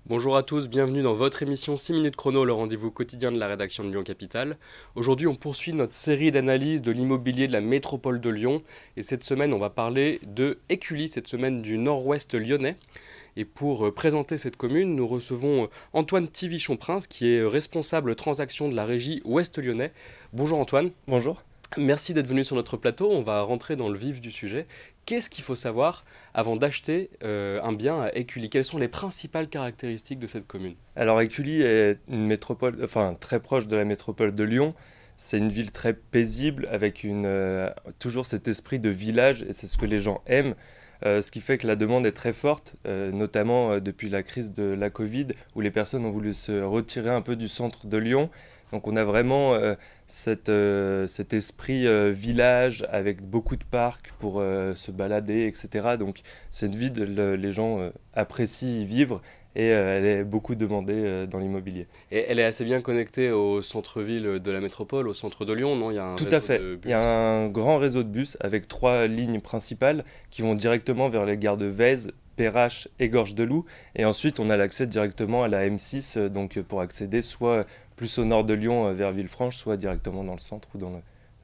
Bonjour à tous, bienvenue dans votre émission 6 minutes chrono, le rendez-vous quotidien de la rédaction de Lyon Capitale. Aujourd'hui, on poursuit notre série d'analyses de l'immobilier de la métropole de Lyon. Et cette semaine, on va parler de Écully, cette semaine du nord-ouest lyonnais. Et pour présenter cette commune, nous recevons Antoine Tivichon-Prince, qui est responsable transaction de la régie Ouest Lyonnais. Bonjour Antoine. Bonjour. Merci d'être venu sur notre plateau. On va rentrer dans le vif du sujet. Qu'est-ce qu'il faut savoir avant d'acheter un bien à Écully? Quelles sont les principales caractéristiques de cette commune? Alors Écully est une métropole, enfin très proche de la métropole de Lyon. C'est une ville très paisible avec toujours cet esprit de village et c'est ce que les gens aiment. Ce qui fait que la demande est très forte, notamment depuis la crise de la Covid où les personnes ont voulu se retirer un peu du centre de Lyon. Donc on a vraiment cet esprit village avec beaucoup de parcs pour se balader, etc. Donc c'est une ville, les gens apprécient y vivre et elle est beaucoup demandée dans l'immobilier. Et elle est assez bien connectée au centre-ville de la métropole, au centre de Lyon, non? Il y a un Tout à réseau fait. de Il y a bus. un grand réseau de bus avec 3 lignes principales qui vont directement vers les gares de Vèze, Perrache et Gorge-de-Loup. Et ensuite, on a l'accès directement à la M6, donc pour accéder soit plus au nord de Lyon vers Villefranche, soit directement dans le centre ou dans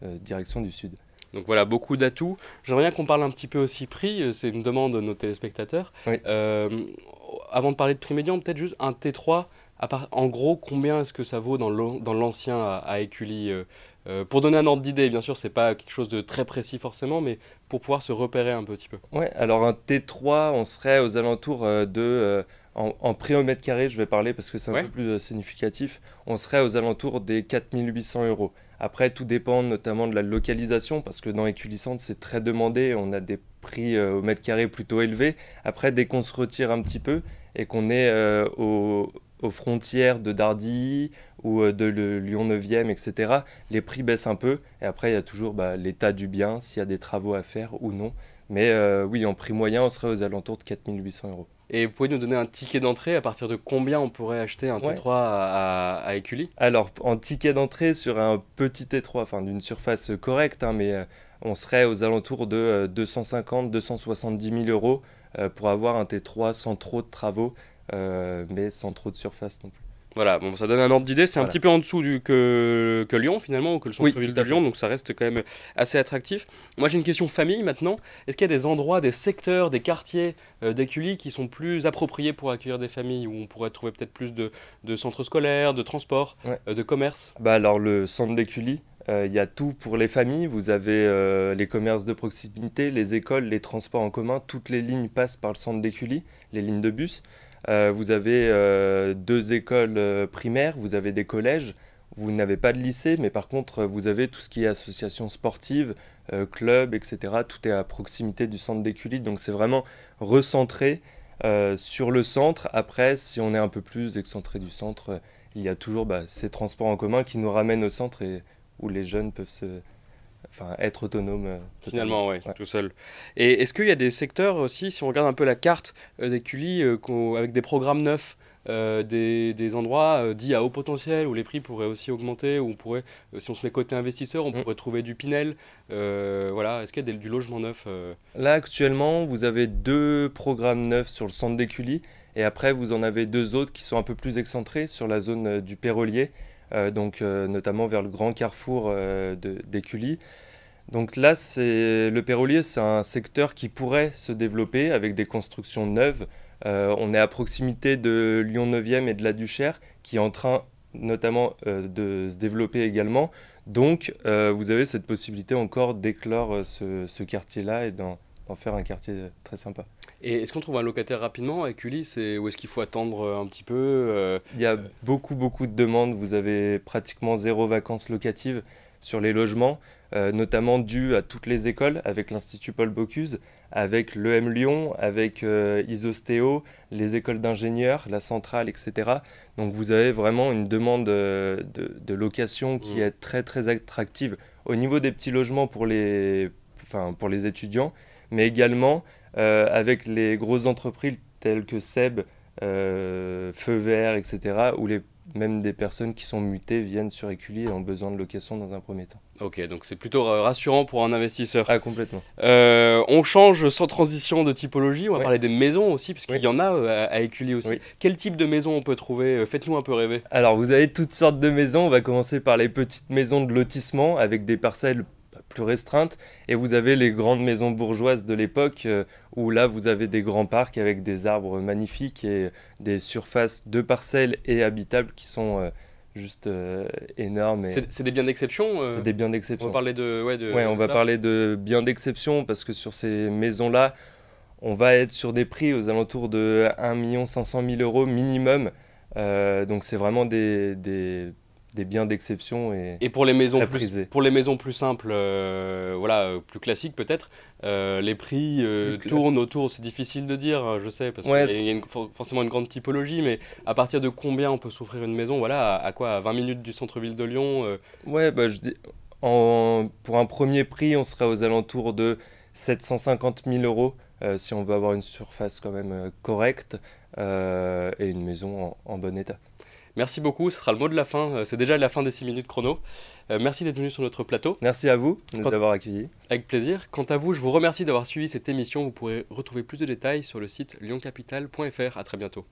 la direction du sud. Donc voilà, beaucoup d'atouts. J'aimerais bien qu'on parle un petit peu aussi prix, c'est une demande de nos téléspectateurs. Oui. Avant de parler de prix médian, peut-être juste un T3, en gros, combien est-ce que ça vaut dans l'ancien à Écully pour donner un ordre d'idée, bien sûr, c'est pas quelque chose de très précis forcément, mais pour pouvoir se repérer un petit peu. Ouais, alors un T3, on serait aux alentours en prix au mètre carré, je vais parler parce que c'est un Ouais. peu plus significatif, on serait aux alentours des 4 800 euros. Après, tout dépend notamment de la localisation, parce que dans Écully Centre, c'est très demandé, on a des prix au mètre carré plutôt élevés. Après, dès qu'on se retire un petit peu et qu'on est aux frontières de Dardilly ou Lyon 9e, etc., les prix baissent un peu. Et après, il y a toujours l'état du bien, s'il y a des travaux à faire ou non. Mais oui, en prix moyen, on serait aux alentours de 4 800 euros. Et vous pouvez nous donner un ticket d'entrée, à partir de combien on pourrait acheter un Ouais. T3 à Écully? Alors, en ticket d'entrée sur un petit T3, enfin d'une surface correcte, hein, mais on serait aux alentours de 250-270 000 euros pour avoir un T3 sans trop de travaux, mais sans trop de surface non plus. Voilà, bon, ça donne un ordre d'idée. C'est un Voilà. petit peu en dessous que Lyon, finalement, ou que le Oui, centre-ville tout de à fait. Lyon, donc ça reste quand même assez attractif. Moi, j'ai une question famille maintenant. Est-ce qu'il y a des endroits, des secteurs, des quartiers d'Écully qui sont plus appropriés pour accueillir des familles, où on pourrait trouver peut-être plus de centres scolaires, de transports, Ouais. de commerce? Bah alors, le centre d'Écully, il y a tout pour les familles. Vous avez les commerces de proximité, les écoles, les transports en commun. Toutes les lignes passent par le centre d'Écully, les lignes de bus. Vous avez 2 écoles primaires, vous avez des collèges, vous n'avez pas de lycée, mais par contre, vous avez tout ce qui est associations sportives, clubs, etc. Tout est à proximité du centre d'Écully, donc c'est vraiment recentré sur le centre. Après, si on est un peu plus excentré du centre, il y a toujours ces transports en commun qui nous ramènent au centre et où les jeunes peuvent être autonomes totalement. Finalement, ouais, Ouais. tout seul. Et est-ce qu'il y a des secteurs aussi, si on regarde un peu la carte d'Écully, avec des programmes neufs, des endroits dits à haut potentiel, où les prix pourraient aussi augmenter, où on pourrait, si on se met côté investisseur, on Mm. pourrait trouver du Pinel. Voilà, est-ce qu'il y a du logement neuf Là, actuellement, vous avez 2 programmes neufs sur le centre d'Écully et après, vous en avez 2 autres qui sont un peu plus excentrés sur la zone du Pérolier, donc notamment vers le grand carrefour d'Écully. Donc là, le Pérolier, c'est un secteur qui pourrait se développer avec des constructions neuves. On est à proximité de Lyon 9e et de la Duchère, qui est en train notamment de se développer également. Donc vous avez cette possibilité encore d'éclore ce quartier-là et d'en faire un quartier très sympa. Et est-ce qu'on trouve un locataire rapidement à Écully, ou est-ce qu'il faut attendre un petit peu Il y a beaucoup, beaucoup de demandes. Vous avez pratiquement zéro vacances locatives sur les logements, notamment dû à toutes les écoles, avec l'Institut Paul Bocuse, avec l'EM Lyon, avec Isostéo, les écoles d'ingénieurs, la centrale, etc. Donc vous avez vraiment une demande de location qui Mm. est très, très attractive au niveau des petits logements pour les étudiants, mais également avec les grosses entreprises telles que SEB, Feu Vert, etc., où les même des personnes qui sont mutées viennent sur Écully et ont besoin de location dans un premier temps. Ok, donc c'est plutôt rassurant pour un investisseur. Ah, complètement. On change sans transition de typologie, on va Ouais. parler des maisons aussi, parce qu'il Oui. y en a à Écully aussi. Oui. Quel type de maison on peut trouver? Faites-nous un peu rêver. Alors, vous avez toutes sortes de maisons. On va commencer par les petites maisons de lotissement avec des parcelles plus restreintes. Et vous avez les grandes maisons bourgeoises de l'époque où là, vous avez des grands parcs avec des arbres magnifiques et des surfaces de parcelles et habitables qui sont juste énormes. C'est des biens d'exception C'est des biens On d'exception. va parler de... Ouais, on va parler de biens d'exception parce que sur ces maisons-là, on va être sur des prix aux alentours de 1 500 000 euros minimum. Donc c'est vraiment des biens d'exception et Et pour les maisons très plus, prisés. pour les maisons plus simples, plus classiques peut-être, les prix Plus tournent autour, c'est difficile de dire, je sais, parce Ouais, qu'il y a forcément une grande typologie, mais à partir de combien on peut s'offrir une maison? Voilà, à quoi? À 20 minutes du centre-ville de Lyon? Ouais, bah, pour un premier prix, on serait aux alentours de 750 000 euros si on veut avoir une surface quand même correcte et une maison en bon état. Merci beaucoup, ce sera le mot de la fin, c'est déjà la fin des 6 minutes chrono. Merci d'être venu sur notre plateau, Merci à vous de nous Quand- avoir accueillis. avec plaisir. Quant à vous, je vous remercie d'avoir suivi cette émission, vous pourrez retrouver plus de détails sur le site lyoncapital.fr. À très bientôt.